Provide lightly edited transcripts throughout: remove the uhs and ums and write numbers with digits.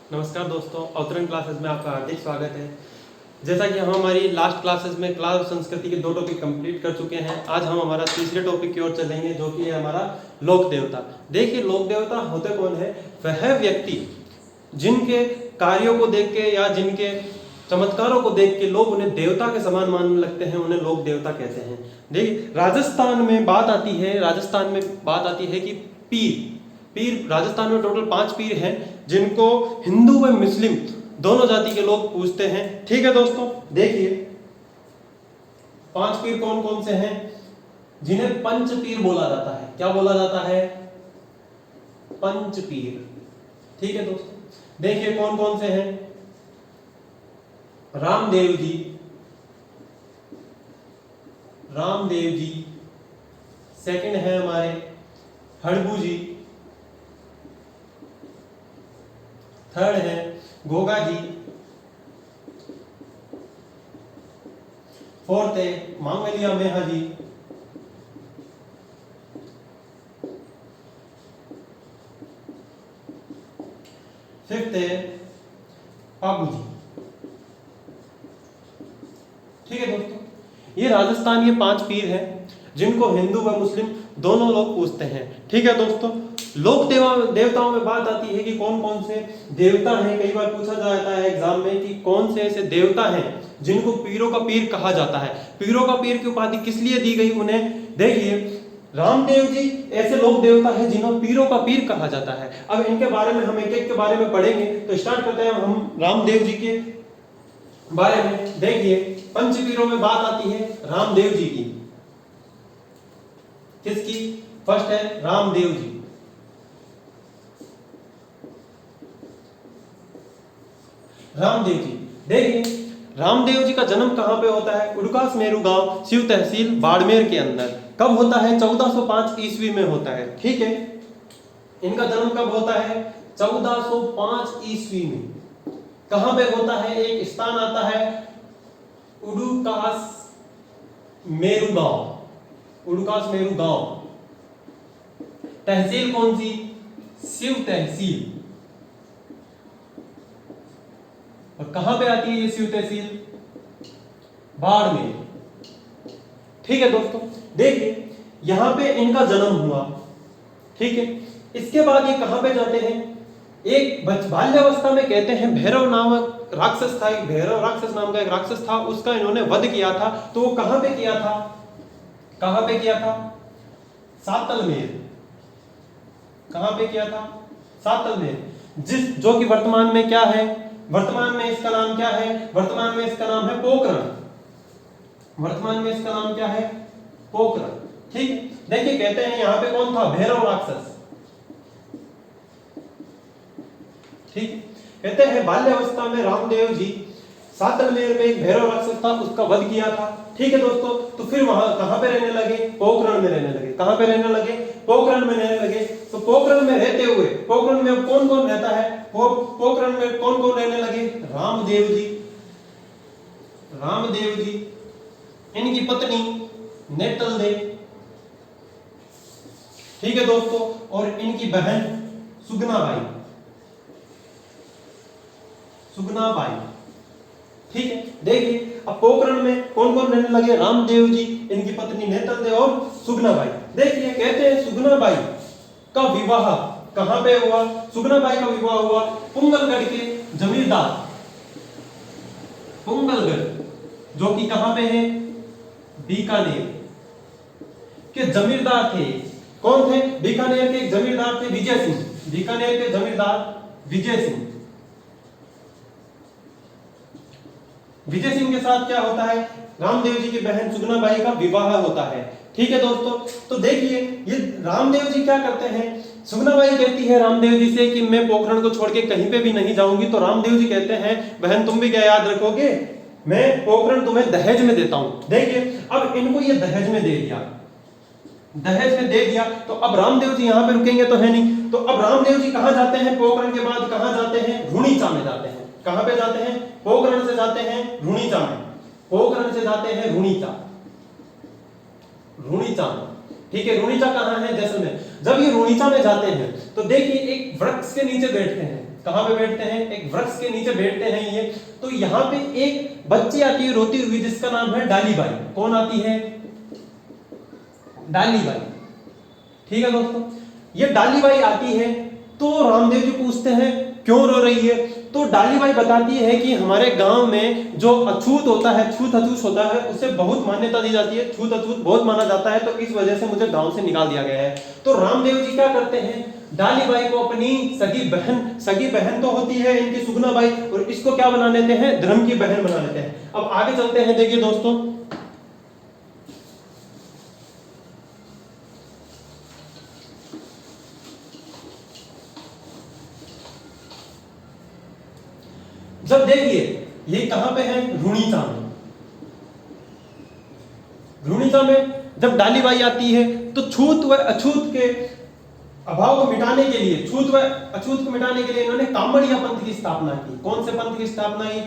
नमस्कार दोस्तों, अवतरण क्लासेस में आपका हार्दिक स्वागत है। जैसा कि हम हमारी लास्ट क्लासेस में कला और संस्कृति के 2 टॉपिक कंप्लीट कर चुके हैं, आज हम हमारा तीसरे टॉपिक की ओर चलेंगे, जो कि है हमारा लोक देवता। देखिए, लोक देवता होते कौन है? वह व्यक्ति जिनके कार्यों को देख के या जिनके चमत्कारों को देख के लोग उन्हें देवता के समान मानने लगते हैं, उन्हें लोक देवता कहते हैं। देखिए, राजस्थान में बात आती है कि पीर राजस्थान में टोटल 5 पीर हैं, जिनको हिंदू व मुस्लिम दोनों जाति के लोग पूजते हैं। ठीक है दोस्तों, देखिए 5 पीर कौन कौन से हैं, जिन्हें पंच पीर बोला जाता है। क्या बोला जाता है? पंच पीर। ठीक है दोस्तों, देखिए कौन कौन से हैं। रामदेव जी, सेकंड है हमारे हड़बू जी, थर्ड है गोगा जी, फोर्थ है मांगलिया मेहा जी, फिफ्थ है पाबू जी। ठीक है दोस्तों, ये राजस्थान के 5 पीर हैं, जिनको हिंदू व मुस्लिम दोनों लोग पूजते हैं। ठीक है दोस्तों, लोक देवताओं में बात आती है कि कौन कौन से देवता हैं। कई बार पूछा जाता है एग्जाम में कि कौन से ऐसे देवता हैं जिनको पीरों का पीर कहा जाता है। पीरों का पीर की उपाधि किस लिए दी गई उन्हें? देखिए, रामदेव जी ऐसे लोक देवता हैं जिन्हें पीरों का पीर कहा जाता है। अब इनके बारे में हम एक एक के बारे में पढ़ेंगे, तो स्टार्ट करते हैं हम रामदेव जी के बारे में। देखिए, पंचपीरों में बात आती है रामदेव जी की। किसकी? फर्स्ट है रामदेव जी। रामदेव जी, देखिए रामदेव जी का जन्म कहां पे होता है? उड़कास मेरू गांव, शिव तहसील, बाड़मेर के अंदर। कब होता है? 1405 ईस्वी में होता है। ठीक है, इनका जन्म कब होता है? 1405 ईस्वी में। कहां पे होता है? एक स्थान आता है उड़कास मेरू गांव। तहसील कौन सी? शिव तहसील। और कहां पे आती है ये शिव तहसील? बाड़मेर। ठीक है दोस्तों, देखिए यहां पे इनका जन्म हुआ। ठीक है, इसके बाद ये कहां पे जाते हैं? एक बाल्यावस्था में कहते हैं भैरव नामक राक्षस था, भैरव राक्षस नाम का एक राक्षस था, उसका इन्होंने वध किया था। तो वो कहां पे किया था? सातलमेर। कहां पे किया था? सातलमेर, जो कि वर्तमान में क्या है? वर्तमान में इसका नाम क्या है? वर्तमान में इसका नाम है पोखरण। ठीक है, देखिए कहते हैं यहां पे कौन था? भैरव राक्षस। ठीक, कहते हैं बाल्यावस्था में रामदेव जी सातलमेर में एक भैरव राक्षस था, उसका वध किया था। ठीक है दोस्तों, तो फिर वहां कहां पे रहने लगे? पोखरण में रहने लगे। कहां पे रहने लगे? पोखरण में रहने लगे। तो पोखरण में रहते हुए, पोखरण में कौन कौन रहता है? पोखरण में कौन कौन रहने लगे? रामदेव जी, इनकी पत्नी नेतल देव। ठीक है दोस्तों, और इनकी बहन सुगना बाई। ठीक है, देखिए अब पोखरण में कौन कौन रहने लगे? रामदेव जी, इनकी पत्नी नेतल देव और सुगना बाई। देखिए कहते हैं सुगना बाई का विवाह कहां पे हुआ? सुगना बाई का विवाह हुआ पुंगलगढ़ के जमींदार, जो कि कहां पे है? बीकानेर के जमींदार थे। कौन थे? बीकानेर के जमींदार थे विजय सिंह। बीकानेर के जमींदार विजय सिंह के साथ क्या होता है? रामदेव जी की बहन सुगना बाई का विवाह होता है। ठीक है दोस्तों, तो देखिए ये रामदेव जी क्या करते हैं? सुगना बाई कहती है रामदेव जी से कि मैं पोखरण को छोड़ के कहीं पे भी नहीं जाऊंगी। तो रामदेव जी कहते हैं बहन तुम भी क्या याद रखोगे, मैं पोखरण तुम्हें दहेज में देता हूं। देखिए अब इनको ये दहेज में दे दिया, तो अब रामदेव जी यहां पे रुकेंगे तो है नहीं। तो अब रामदेव जी कहां जाते हैं? पोखरण के बाद कहां जाते हैं? रुणीचा में जाते हैं। कहां पे जाते हैं? पोखरण से जाते हैं रुणीचा में। रुणीचा में। ठीक है, रुणीचा कहां है? जैसलमेर। जब ये रुणीचा में जाते हैं तो देखिए एक वृक्ष के नीचे बैठते हैं। कहां पे बैठते हैं? एक वृक्ष के नीचे बैठते हैं ये। तो यहाँ पे एक बच्ची आती है रोती हुई, जिसका नाम है डाली बाई। कौन आती है? डाली बाई। ठीक है दोस्तों, ये डाली बाई आती है तो रामदेव जी पूछते हैं क्यों रो रही है? तो डाली बाई बताती है कि हमारे गांव में जो अछूत होता है, छूत अछूत होता है, उसे बहुत मान्यता दी जाती है, छूत अछूत बहुत माना जाता है, तो इस वजह से मुझे गांव से निकाल दिया गया है। तो रामदेव जी क्या करते हैं? डाली बाई को अपनी सगी बहन तो होती है इनकी सुगना बाई, और इसको क्या बना लेते हैं? धर्म की बहन बना लेते हैं। अब आगे चलते हैं, देखिए दोस्तों, जब देखिए ये कहां पे है? रुणीचा में। रुणीचा में जब डाली बाई आती है तो छूत व अछूत के अभाव को मिटाने के लिए, छूत व अछूत को मिटाने के लिए इन्होंने कामड़िया पंथ की स्थापना की। कौन से पंथ की स्थापना की?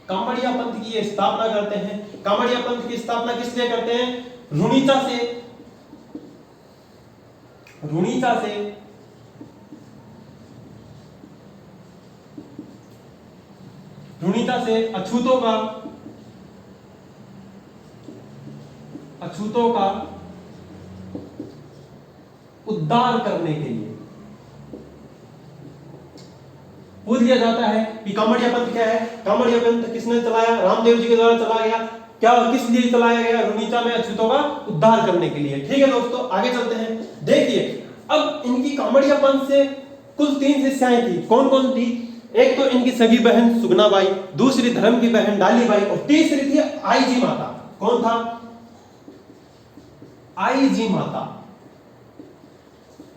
कामड़िया पंथ की ये स्थापना करते हैं। कामड़िया पंथ की स्थापना किस लिए करते हैं? रुणीचा से अछूतों का उद्धार करने के लिए पूछ लिया जाता है कि कामड़िया पंथ क्या है? कामड़िया पंथ किसने चलाया? रामदेव जी के द्वारा चलाया गया। क्या, किस लिए चलाया गया? रुणीचा में अछूतों का उद्धार करने के लिए। ठीक है दोस्तों, आगे चलते हैं। देखिए अब इनकी कामड़िया पंथ से कुल 3 शिष्याएं थी। कौन कौन थी? एक तो इनकी सगी बहन सुगनाबाई, दूसरी धर्म की बहन डालीबाई, और तीसरी थी आई जी माता। कौन था? आई जी माता।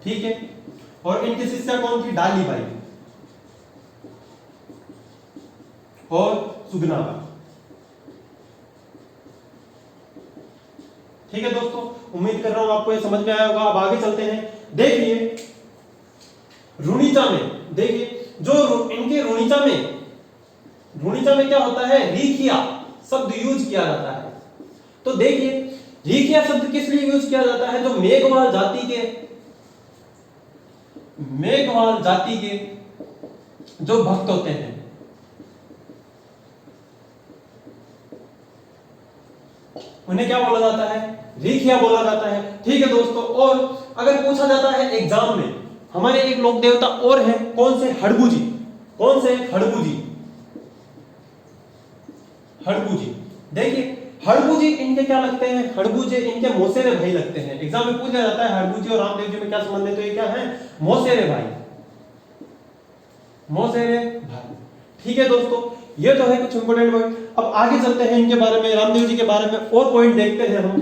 ठीक है, और इनकी शिष्या कौन थी? डालीबाई और सुगनाबाई। ठीक है दोस्तों, उम्मीद कर रहा हूं आपको ये समझ में आया होगा। अब आगे चलते हैं। देखिए रुणीचा में, देखिए जो इनके रुणीचा में क्या होता है? रीखिया शब्द यूज किया जाता है। तो देखिए रीखिया शब्द किस लिए यूज किया जाता है? जो मेघवाल जाति के जो भक्त होते हैं, उन्हें क्या बोला जाता है? रीखिया बोला जाता है। ठीक है दोस्तों, और अगर पूछा जाता है एग्जाम में, हमारे एक लोक देवता और हैं, कौन से? हड़बू जी। देखिए हड़बू जी इनके क्या लगते हैं? हड़बू जी इनके मौसेरे भाई लगते हैं। एग्जाम में पूछा जाता है हड़बू जी और रामदेव जी में क्या संबंध है? तो ये क्या है? मौसेरे भाई। ठीक है दोस्तों, ये तो है कुछ इंपोर्टेंट पॉइंट। अब आगे चलते हैं इनके बारे में, रामदेव जी के बारे में और पॉइंट देखते हैं हम।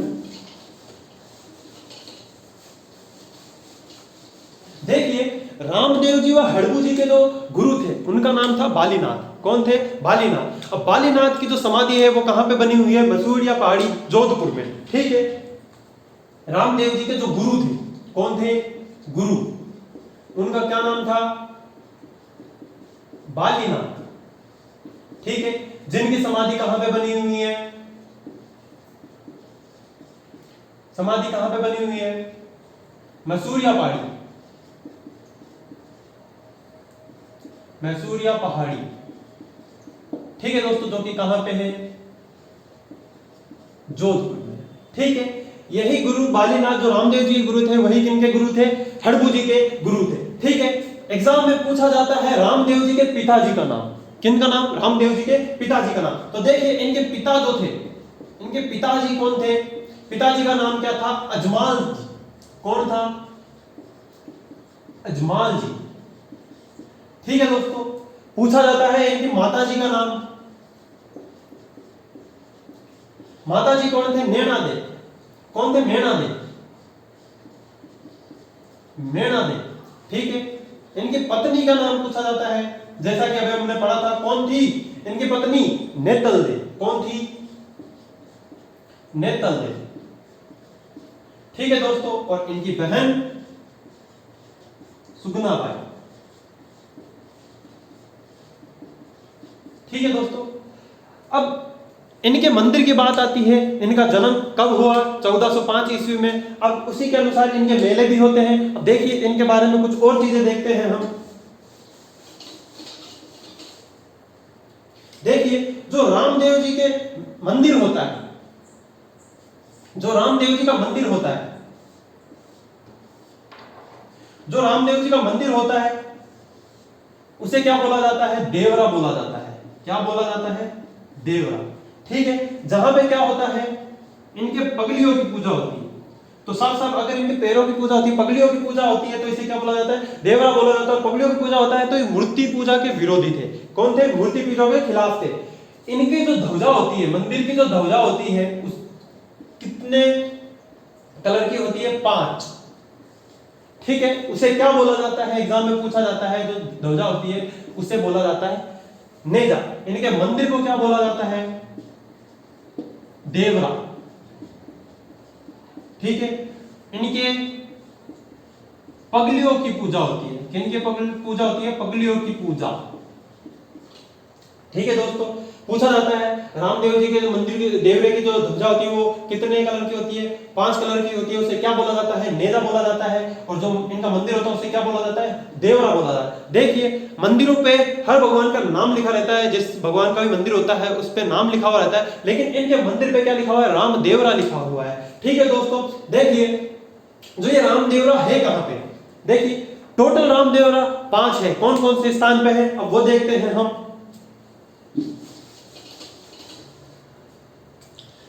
देखिए रामदेव जी व हड़बू जी के जो गुरु थे उनका नाम था बालीनाथ। कौन थे? बालीनाथ। अब बालीनाथ की जो समाधि है वो कहां पे बनी हुई है? मसूरिया पहाड़ी, जोधपुर में। ठीक है, रामदेव जी के जो गुरु थे, कौन थे? गुरु, उनका क्या नाम था? बालीनाथ। ठीक है, जिनकी समाधि कहां पे बनी हुई है? समाधि कहां पे बनी हुई है? मसूरिया पहाड़ी। ठीक है दोस्तों, जो कि कहां पे है? जोधपुर में। ठीक है, यही गुरु बालीनाथ जो रामदेव जी के गुरु थे, वही किनके गुरु थे? हड़बू जी के गुरु थे। ठीक है, एग्जाम में पूछा जाता है रामदेव जी के पिताजी का नाम। किनका नाम? रामदेव जी के पिताजी का नाम। तो देखिए इनके पिता जो थे, इनके पिताजी कौन थे? पिताजी का नाम क्या था? अजमाल जी। कौन था? अजमाल जी। ठीक है दोस्तों, पूछा जाता है इनकी माताजी का नाम। माताजी कौन थे? नैना दे। कौन थे? नैना दे। ठीक है, इनकी पत्नी का नाम पूछा जाता है, जैसा कि अभी हमने पढ़ा था। कौन थी इनकी पत्नी? नेतल दे। कौन थी? नेतल दे। ठीक है दोस्तों, और इनकी बहन सुगनाबाई। ठीक है दोस्तों, अब इनके मंदिर की बात आती है, इनका जन्म कब हुआ, 1405 ईस्वी में। अब उसी के अनुसार इनके मेले भी होते हैं। अब देखिए इनके बारे में कुछ और चीजें देखते हैं हम। देखिए जो रामदेव जी के मंदिर होता है, जो रामदेव जी का मंदिर होता है, जो रामदेव जी का मंदिर होता है उसे क्या बोला जाता है, देवरा बोला जाता है। क्या बोला जाता है, देवरा। ठीक है, जहां पे क्या होता है, इनके पगलियों की पूजा होती है। तो साफ साफ अगर इनके पैरों की पूजा होती है, पगलियों की पूजा होती है, तो इसे क्या बोला जाता है, देवरा बोला जाता है। और पगलियों की पूजा होता है तो ये मूर्ति पूजा के विरोधी थे। कौन थे, मूर्ति पूजा के खिलाफ थे। इनकी जो ध्वजा होती है, मंदिर की जो ध्वजा होती है, उस कितने कलर की होती है, 5। ठीक है, उसे क्या बोला जाता है, एग्जाम में पूछा जाता है, जो ध्वजा होती है उसे बोला जाता है नेजा। इनके मंदिर को क्या बोला जाता है, देवरा। ठीक है, इनके पगलियों की पूजा होती है। किनकी पूजा होती है, पगलियों की पूजा। ठीक है दोस्तों, पूछा जाता है रामदेव जी के जो मंदिर की, देवरे की जो ध्वजा होती है वो कितने कलर की होती है, 5 कलर की होती है। उसे क्या बोला जाता है, नेजा बोला जाता है। और जो इनका मंदिर होता है उसे क्या बोला जाता है, देवरा बोला जाता है। देखिए मंदिरों पे हर भगवान का नाम लिखा रहता है, जिस भगवान का भी मंदिर होता है उस पे नाम लिखा हुआ रहता है, लेकिन इनके मंदिर पे क्या लिखा हुआ है, राम देवरा लिखा हुआ है। ठीक है दोस्तों, देखिए जो ये राम देवरा है कहां पे, देखिए टोटल राम देवरा 5 है। कौन कौन से स्थान पे है, अब वो देखते हैं हम।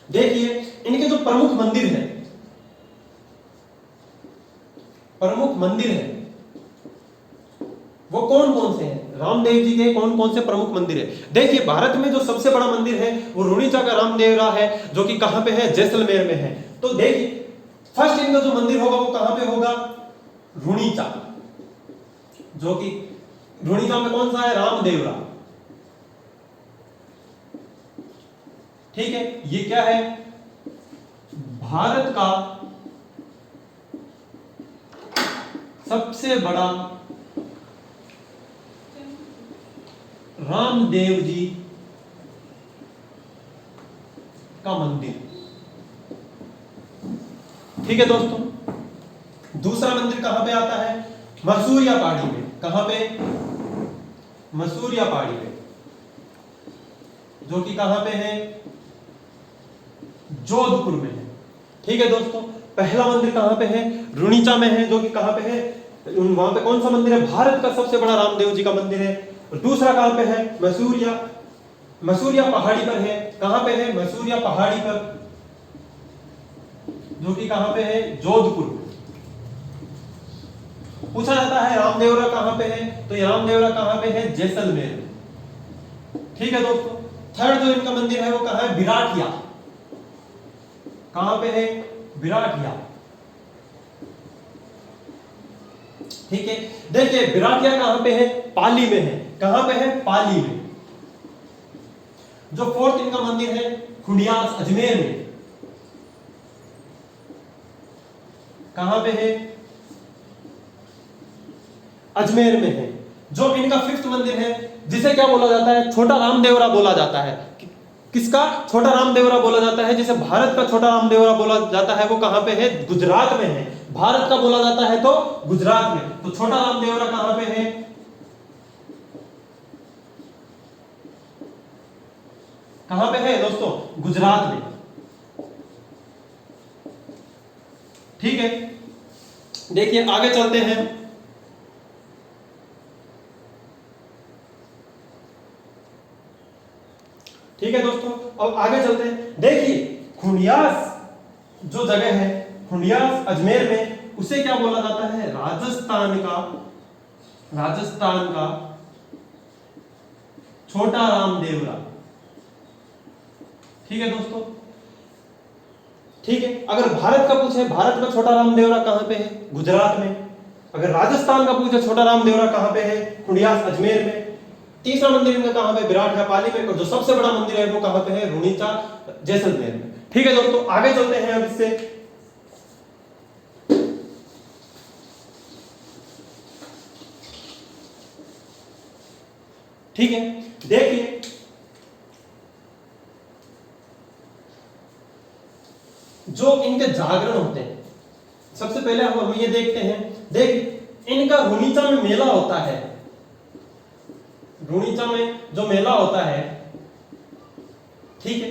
देखिए इनके जो प्रमुख मंदिर है, प्रमुख मंदिर है वो कौन कौन से हैं, रामदेव जी के कौन कौन से प्रमुख मंदिर है। देखिए भारत में जो सबसे बड़ा मंदिर है वो रुणीचा का रामदेवरा है, जो कि कहां पे है, जैसलमेर में है। तो देखिए फर्स्ट इनका जो मंदिर होगा वो कहां पे होगा, रुणीचा, जो कि रुणीचा में कौन सा है, रामदेवरा। ठीक है, ये क्या है, भारत का सबसे बड़ा रामदेव जी का मंदिर। ठीक है दोस्तों, दूसरा मंदिर कहां पे आता है, मसूरिया पहाड़ी में। कहां पे, मसूरिया पहाड़ी में, जो कि कहां पे है, जोधपुर में है। ठीक है दोस्तों, पहला मंदिर कहां पे है, रुणीचा में है, जो कि कहां पे है, वहां पे कौन सा मंदिर है, भारत का सबसे बड़ा रामदेव जी का मंदिर है। और दूसरा कहां पे है, मसूरिया, मसूरिया पहाड़ी पर है। कहां पे है, मसूरिया पहाड़ी पर, जो कि कहां पे है, जोधपुर। पूछा जाता है रामदेवरा कहां पे है, तो ये रामदेवरा कहां पे है, जैसलमेर में। ठीक है दोस्तों, थर्ड जो इनका मंदिर है वो कहां है, विराटिया। कहां पे है, विराटिया। ठीक है, देखिए विराटिया कहां पे है, पाली में है। कहां पे है, पाली में। जो फोर्थ इनका मंदिर है, खुंडियास, अजमेर में। कहां पे है, अजमेर में है। जो इनका फिफ्थ मंदिर है, जिसे क्या बोला जाता है, छोटा रामदेवरा बोला जाता है। किसका, छोटा रामदेवरा बोला जाता है, जिसे भारत का छोटा रामदेवरा बोला जाता है, वो कहां पे है, गुजरात में है। भारत का बोला जाता है तो गुजरात में। तो छोटा रामदेवरा कहां पे है, कहां पे है दोस्तों, गुजरात में। ठीक है, देखिए आगे चलते हैं। ठीक है दोस्तों, अब आगे चलते हैं। देखिए खुंडियास जो जगह है, खुंडियास अजमेर में, उसे क्या बोला जाता है, राजस्थान का, राजस्थान का छोटा रामदेवरा। ठीक है दोस्तों, ठीक है, अगर भारत का पूछे, भारत में छोटा रामदेवरा कहां पे है, गुजरात में। अगर राजस्थान का पूछे, छोटा रामदेवरा कहां पे है, खुंडियास अजमेर में। तीसरा मंदिर इनका कहां पे, विराट है, पाली में। और जो सबसे बड़ा मंदिर है वो कहां पे है, रुणीचा, जैसलमेर में। ठीक है दोस्तों, आगे चलते हैं अब इससे। ठीक है, देखिए जो इनके जागरण होते हैं, सबसे पहले हम ये देखते हैं, देख इनका रुणीचा में मेला होता है। रुणीचा में जो मेला होता है, ठीक है,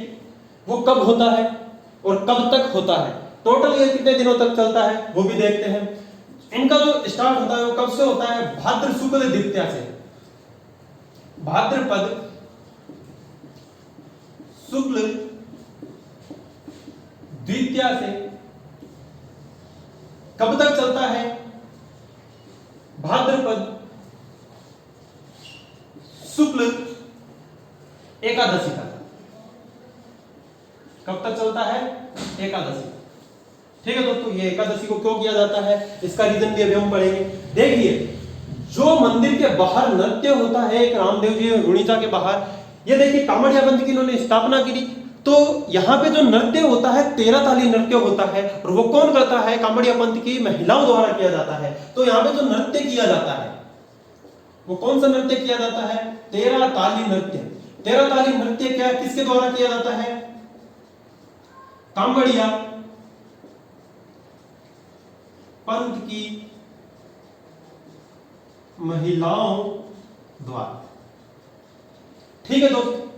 वो कब होता है और कब तक होता है, टोटल ये कितने दिनों तक चलता है वो भी देखते हैं। इनका जो स्टार्ट होता है वो कब से होता है, भाद्र शुक्ल द्वितीया से, भाद्रपद शुक्ल द्वितीया से कब तक चलता है, भाद्रपद शुक्ल एकादशी तक। कब तक चलता है, एकादशी। ठीक है दोस्तों, ये एकादशी को क्यों किया जाता है इसका रीजन भी अभी हम पढ़ेंगे। देखिए जो मंदिर के बाहर नृत्य होता है, एक रामदेव जी रुणीचा के बाहर, ये देखिए कामड़िया पंथ की इन्होंने स्थापना की, तो यहाँ पे जो नृत्य होता है 13 ताली नृत्य होता है, और वो कौन करता है, कामड़िया पंथ की महिलाओं द्वारा किया जाता है। तो यहाँ पे जो नृत्य किया जाता है वो कौन सा नृत्य किया जाता है, 13 ताली नृत्य। 13 ताली नृत्य क्या, किसके द्वारा किया जाता है, कामड़िया पंथ की महिलाओं द्वारा। ठीक है दोस्तों,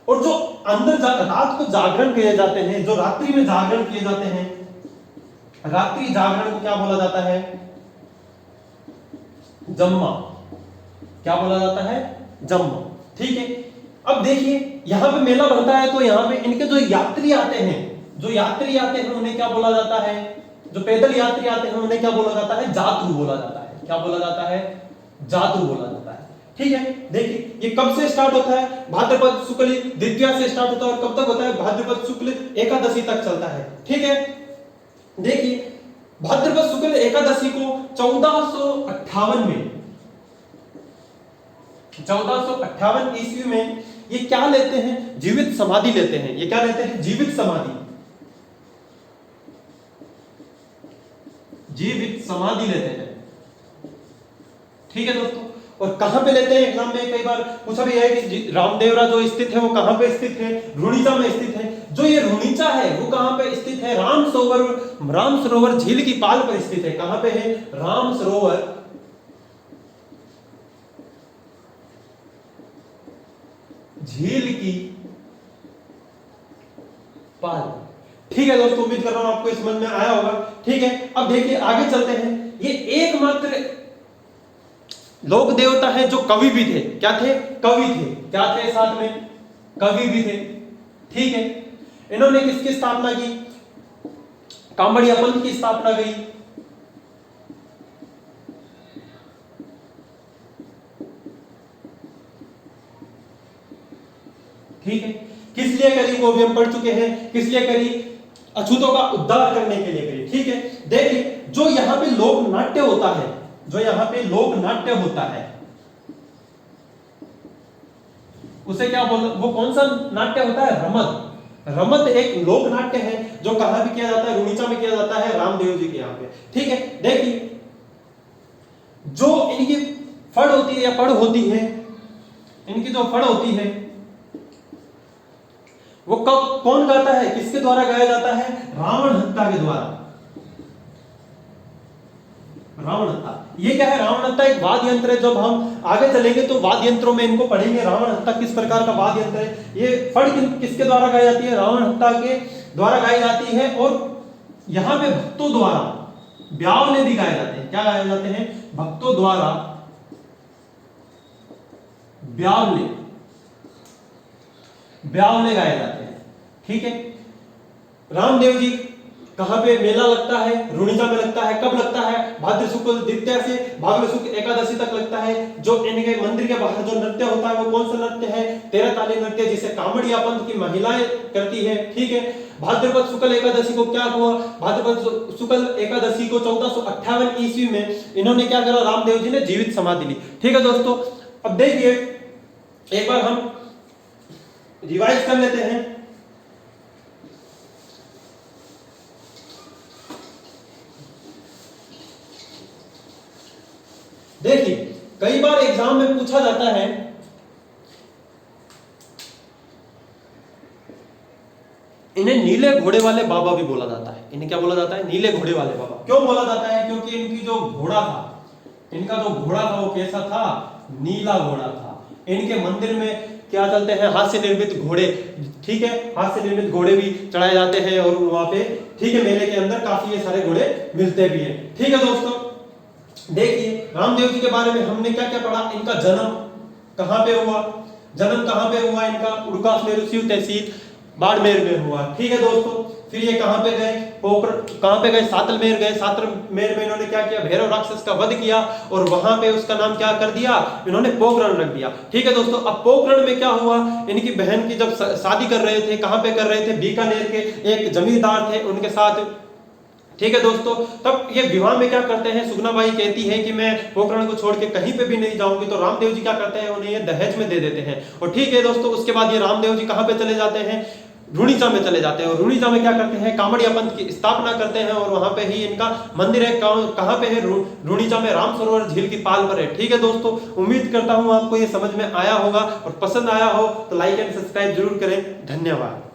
और जो अंदर रात को जागरण किए जाते हैं, जो रात्रि में जागरण किए जाते हैं, रात्रि जागरण को क्या बोला जाता है, जम्मा। क्या बोला जाता है, जम्मा। ठीक है, अब देखिए यहां पे मेला बनता है, तो यहां पे इनके जो यात्री आते हैं, जो यात्री आते हैं उन्हें क्या बोला जाता है, जो पैदल यात्री आते हैं उन्हें क्या बोला जाता है, जातरू बोला जाता है। क्या बोला जाता है, जातरू बोला जाता है। ठीक है, देखिए ये कब से स्टार्ट होता है, भाद्रपद शुक्ल द्वितीया से स्टार्ट होता है, और कब तक होता है, भाद्रपद शुक्ल एकादशी तक चलता है। ठीक है, देखिए भाद्रपद शुक्ल एकादशी को 1458 में, 1458 ईस्वी में ये क्या लेते हैं, जीवित समाधि लेते हैं। ये क्या लेते हैं, जीवित समाधि, जीवित समाधि लेते हैं। ठीक है दोस्तों, और कहां पे लेते हैं, एग्जाम में कई बार पूछा भी है कि रामदेवरा जो स्थित है वो कहां पे स्थित है, रुणीचा में स्थित है। जो ये रुणीचा है वो कहां पे स्थित है, राम सरोवर झील की पाल पर स्थित है। कहां पे है, राम सरोवर झील की पाल। ठीक है दोस्तों, उम्मीद कर रहा हूं आपको समझ में आया होगा। ठीक है, अब देखिए आगे चलते हैं। ये एकमात्र लोक देवता है जो कवि भी थे। क्या थे, कवि थे। क्या थे, साथ में कवि भी थे। ठीक है, इन्होंने किसकी स्थापना की, कामड़िया पंथ की स्थापना की। ठीक है, किस लिए करी वो भी हम पढ़ चुके हैं, किस लिए करी, अछूतों का उद्धार करने के लिए करी। ठीक है, देखिए जो यहां पे लोक नाट्य होता है, जो यहां पे लोक नाट्य होता है उसे क्या बोल, वो कौन सा नाट्य होता है, रमत। रमत एक लोक नाट्य है जो कहां भी किया जाता है, रुणीचा में किया जाता है, रामदेव जी के यहां पे। ठीक है, देखिए जो इनकी फड़ होती है या पढ़ होती है, इनकी जो फड़ होती है वो कब कौन गाता है, किसके द्वारा गाया जाता है, रावण हत्ता के द्वारा। रावण हत्ता, ये क्या है, रावण हत्ता एक वाद्य यंत्र है। जब हम आगे चलेंगे तो वाद्य यंत्रों में इनको पढ़ेंगे, रावण हत्ता किस प्रकार का वाद्य यंत्र है। ये फड़ किसके द्वारा गाई जाती है, रावण हत्ता के द्वारा गाई जाती है। और यहां पे भक्तों द्वारा ब्यावले भी गाए जाते हैं। क्या गाए जाते हैं, भक्तों द्वारा ब्यावले, ब्यावले गाए जाते हैं। ठीक है, रामदेव जी कहां पे मेला लगता है, रुणीचा में लगता है। कब लगता है, भाद्र शुक्ल द्वितीया से भाद्र शुक्ल एकादशी तक लगता है। जो इनके मंदिर के बाहर जो नृत्य होता है वो कौन सा नृत्य है, 13 ताली नृत्य, जिसे कामड़िया पंथ की महिलाएं करती है। ठीक है, भाद्रपद शुक्ल एकादशी को क्या हुआ, भाद्रपद शुक्ल एकादशी को 1458 ईस्वी में इन्होंने क्या करा, रामदेव जी ने जीवित समाधि ली। ठीक है दोस्तों, अब देखिए एक बार हम रिवाइज कर लेते हैं। देखिए कई बार एग्जाम में पूछा जाता है, इन्हें नीले घोड़े वाले बाबा भी बोला जाता है। इन्हें क्या बोला जाता है? नीले घोड़े वाले बाबा। क्यों बोला जाता है? क्योंकि इनकी जो घोड़ा था, इनका जो घोड़ा था वो कैसा था? नीला घोड़ा था। इनके मंदिर में क्या चलते हैं? हाथ से निर्मित घोड़े, ठीक है, हाथ से निर्मित घोड़े भी चढ़ाए जाते हैं और वहां पे, ठीक है, मेले के अंदर काफी ये सारे घोड़े मिलते भी हैं। ठीक है दोस्तों, देखिए रामदेव जी के बारे में हमने क्या क्या पढ़ा। इनका जन्म कहां पे हुआ? जन्म कहां पे हुआ इनका? उड़कास में रुसियु तहसील बाड़मेर में हुआ। ठीक है दोस्तों, फिर ये कहां पे गए? पोखर कहां पे गए? सातलमेर गए। सातलमेर में इन्होंने क्या किया? भैरव राक्षस का वध किया और वहां पे उसका नाम क्या कर दिया? इन्होंने पोखरण रख दिया। ठीक है दोस्तों, अब पोखरण में क्या हुआ? इनकी बहन की जब शादी कर रहे थे, कहां पे कर रहे थे? बीकानेर के एक जमींदार थे उनके साथ। ठीक है दोस्तों, तब ये विवाह में क्या करते हैं? सुगनाबाई कहती है कि मैं पोखरण को छोड़ के कहीं पे भी नहीं जाऊंगी। तो रामदेव जी क्या करते हैं? उन्हें ये दहेज में दे देते हैं। और ठीक है दोस्तों, उसके बाद ये रामदेव जी कहां पे चले जाते हैं? रुणीचा में चले जाते हैं। और रुणीचा में क्या करते हैं? कामड़िया पंथ की स्थापना करते हैं और वहां पे ही इनका मंदिर है। कहां पे है? रुणीचा में, राम सरोवर झील की पाल पर है। ठीक है दोस्तों, उम्मीद करता हूं आपको ये समझ में आया होगा और पसंद आया हो तो लाइक एंड सब्सक्राइब जरूर करें। धन्यवाद।